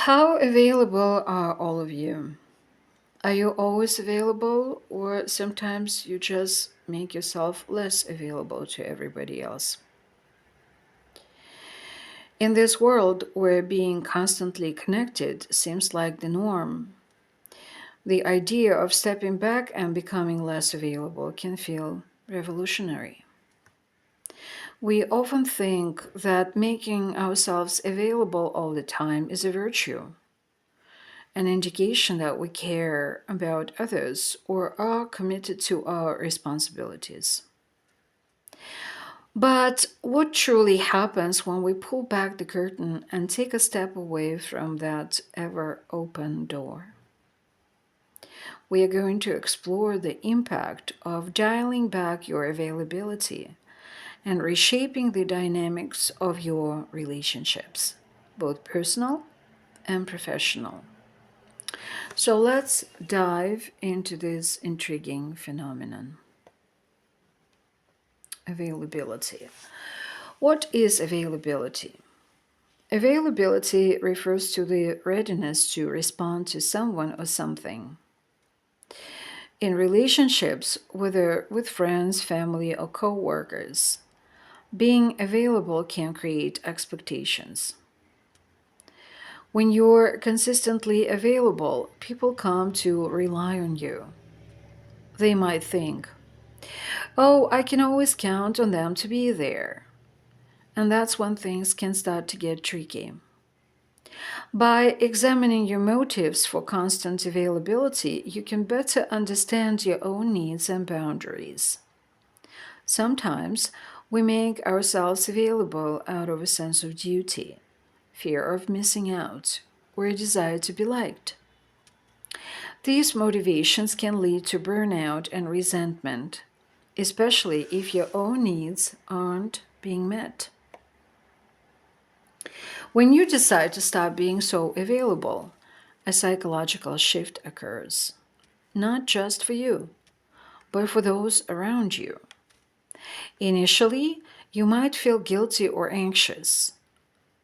How available are all of you? Are you always available, or sometimes you just make yourself less available to everybody else? In this world where being constantly connected seems like the norm, the idea of stepping back and becoming less available can feel revolutionary. We often think that making ourselves available all the time is a virtue, an indication that we care about others or are committed to our responsibilities. But what truly happens when we pull back the curtain and take a step away from that ever open door? We are going to explore the impact of dialing back your availability and reshaping the dynamics of your relationships, both personal and professional. So let's dive into this intriguing phenomenon. Availability. What is availability? Availability refers to the readiness to respond to someone or something. In relationships, whether with friends, family, or co-workers, being available can create expectations. When you're consistently available, people come to rely on you. They might think, oh, I can always count on them to be there. And that's when things can start to get tricky. By examining your motives for constant availability, you can better understand your own needs and boundaries. Sometimes we make ourselves available out of a sense of duty, fear of missing out, or a desire to be liked. These motivations can lead to burnout and resentment, especially if your own needs aren't being met. When you decide to stop being so available, a psychological shift occurs, not just for you, but for those around you. Initially, you might feel guilty or anxious.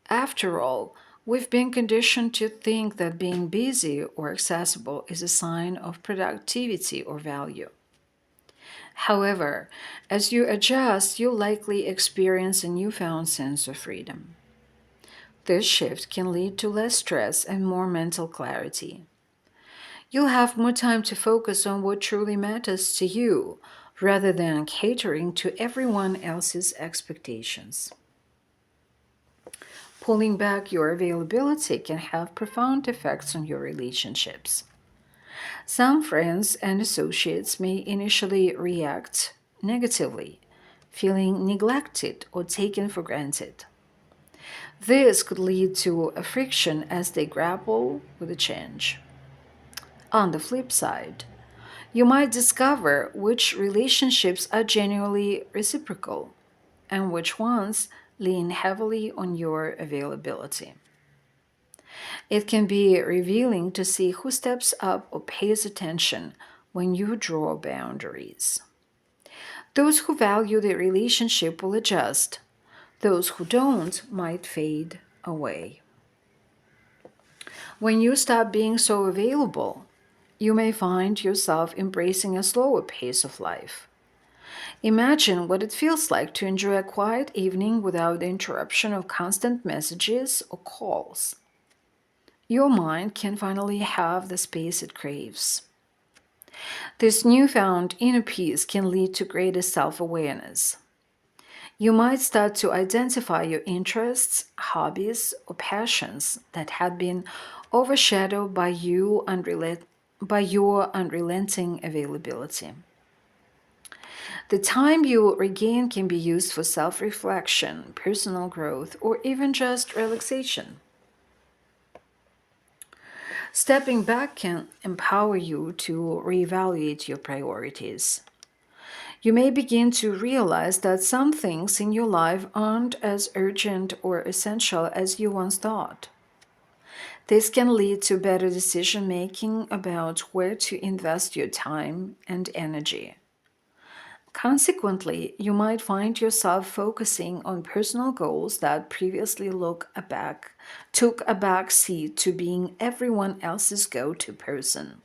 After all, we've been conditioned to think that being busy or accessible is a sign of productivity or value. However, as you adjust, you'll likely experience a newfound sense of freedom. This shift can lead to less stress and more mental clarity. You'll have more time to focus on what truly matters to you rather than catering to everyone else's expectations. Pulling back your availability can have profound effects on your relationships. Some friends and associates may initially react negatively, feeling neglected or taken for granted. This could lead to a friction as they grapple with the change. On the flip side, you might discover which relationships are genuinely reciprocal and which ones lean heavily on your availability. It can be revealing to see who steps up or pays attention when you draw boundaries. Those who value the relationship will adjust, those who don't might fade away. When you stop being so available, you may find yourself embracing a slower pace of life. Imagine what it feels like to enjoy a quiet evening without the interruption of constant messages or calls. Your mind can finally have the space it craves. This newfound inner peace can lead to greater self awareness. You might start to identify your interests, hobbies, or passions that had been overshadowed by by your unrelenting availability. The time you regain can be used for self reflection, personal growth, or even just relaxation. Stepping back can empower you to reevaluate your priorities. You may begin to realize that some things in your life aren't as urgent or essential as you once thought. This can lead to better decision making about where to invest your time and energy. Consequently, you might find yourself focusing on personal goals that previously took a back seat to being everyone else's go-to person.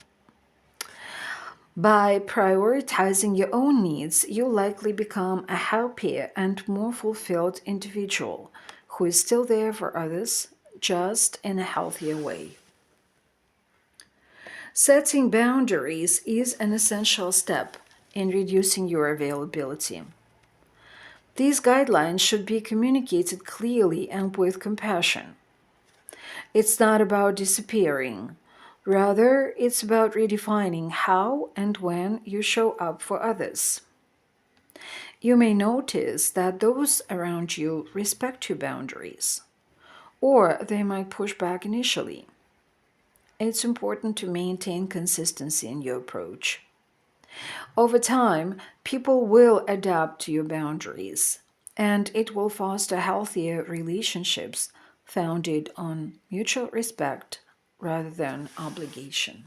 By prioritizing your own needs, you'll likely become a happier and more fulfilled individual who is still there for others, just in a healthier way. Setting boundaries is an essential step in reducing your availability. These guidelines should be communicated clearly and with compassion. It's not about disappearing. Rather, it's about redefining how and when you show up for others. You may notice that those around you respect your boundaries, or they might push back initially. It's important to maintain consistency in your approach. Over time, people will adapt to your boundaries, and it will foster healthier relationships founded on mutual respect rather than obligation.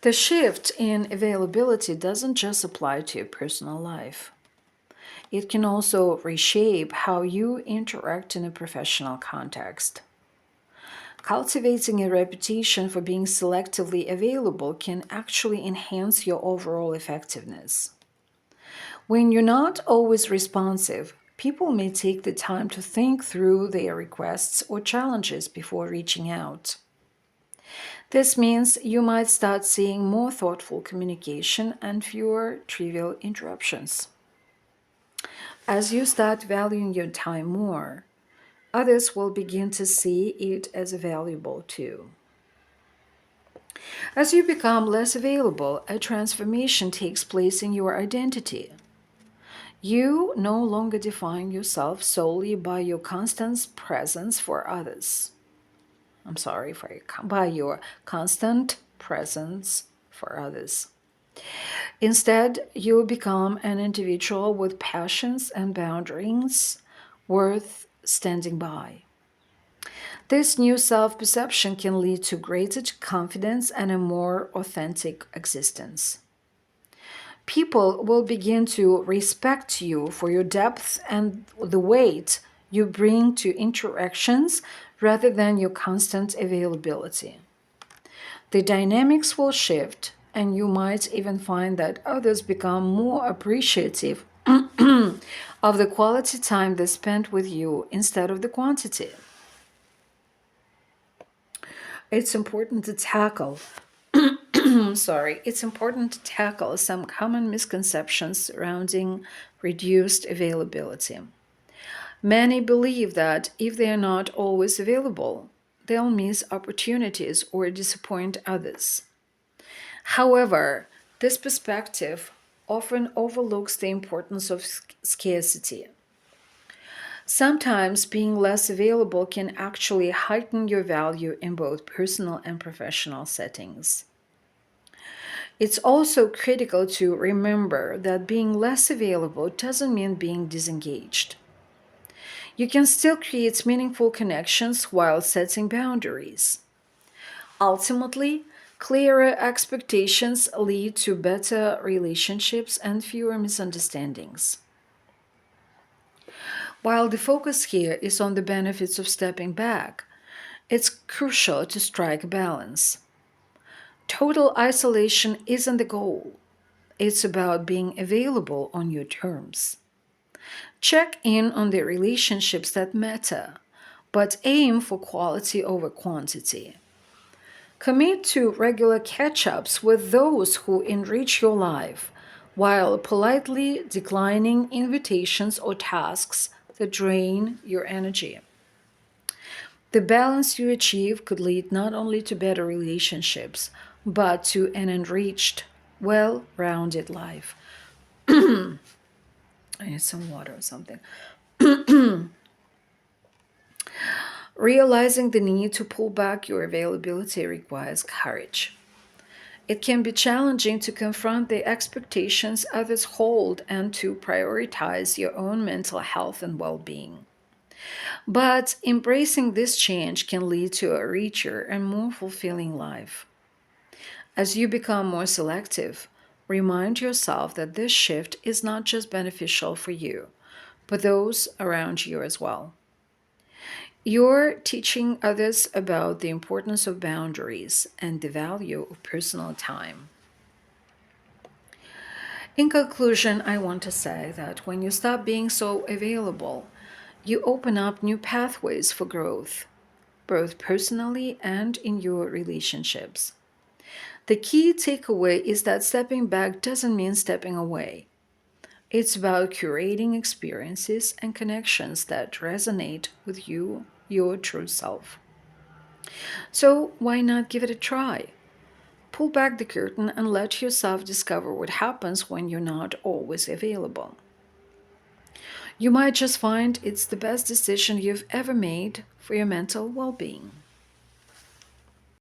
The shift in availability doesn't just apply to your personal life. It can also reshape how you interact in a professional context. Cultivating a reputation for being selectively available can actually enhance your overall effectiveness. When you're not always responsive, people may take the time to think through their requests or challenges before reaching out. This means you might start seeing more thoughtful communication and fewer trivial interruptions. As you start valuing your time more, others will begin to see it as valuable too. As you become less available, a transformation takes place in your identity. You no longer define yourself solely by your constant presence for others. By your constant presence for others. Instead, you become an individual with passions and boundaries worth standing by. This new self perception can lead to greater confidence and a more authentic existence. People will begin to respect you for your depth and the weight you bring to interactions rather than your constant availability. The dynamics will shift, and you might even find that others become more appreciative of the quality time they spend with you instead of the quantity. It's important to tackle it's important to tackle some common misconceptions surrounding reduced availability. Many believe that if they are not always available, they'll miss opportunities or disappoint others. However, this perspective often overlooks the importance of scarcity. Sometimes being less available can actually heighten your value in both personal and professional settings. It's also critical to remember that being less available doesn't mean being disengaged. You can still create meaningful connections while setting boundaries. Ultimately, clearer expectations lead to better relationships and fewer misunderstandings. While the focus here is on the benefits of stepping back, it's crucial to strike a balance. Total isolation isn't the goal. It's about being available on your terms. Check in on the relationships that matter, but aim for quality over quantity. Commit to regular catch ups with those who enrich your life, while politely declining invitations or tasks that drain your energy. The balance you achieve could lead not only to better relationships, but to an enriched, well rounded life. I need some water or something. Realizing the need to pull back your availability requires courage. It can be challenging to confront the expectations others hold and to prioritize your own mental health and well being. But embracing this change can lead to a richer and more fulfilling life. As you become more selective, Remind yourself that this shift is not just beneficial for you, but those around you as well. You're teaching others about the importance of boundaries and the value of personal time. In conclusion, I want to say that when you stop being so available, you open up new pathways for growth, both personally and in your relationships. The key takeaway is that stepping back doesn't mean stepping away. It's about curating experiences and connections that resonate with you, your true self. So, why not give it a try? Pull back the curtain and let yourself discover what happens when you're not always available. You might just find it's the best decision you've ever made for your mental well being.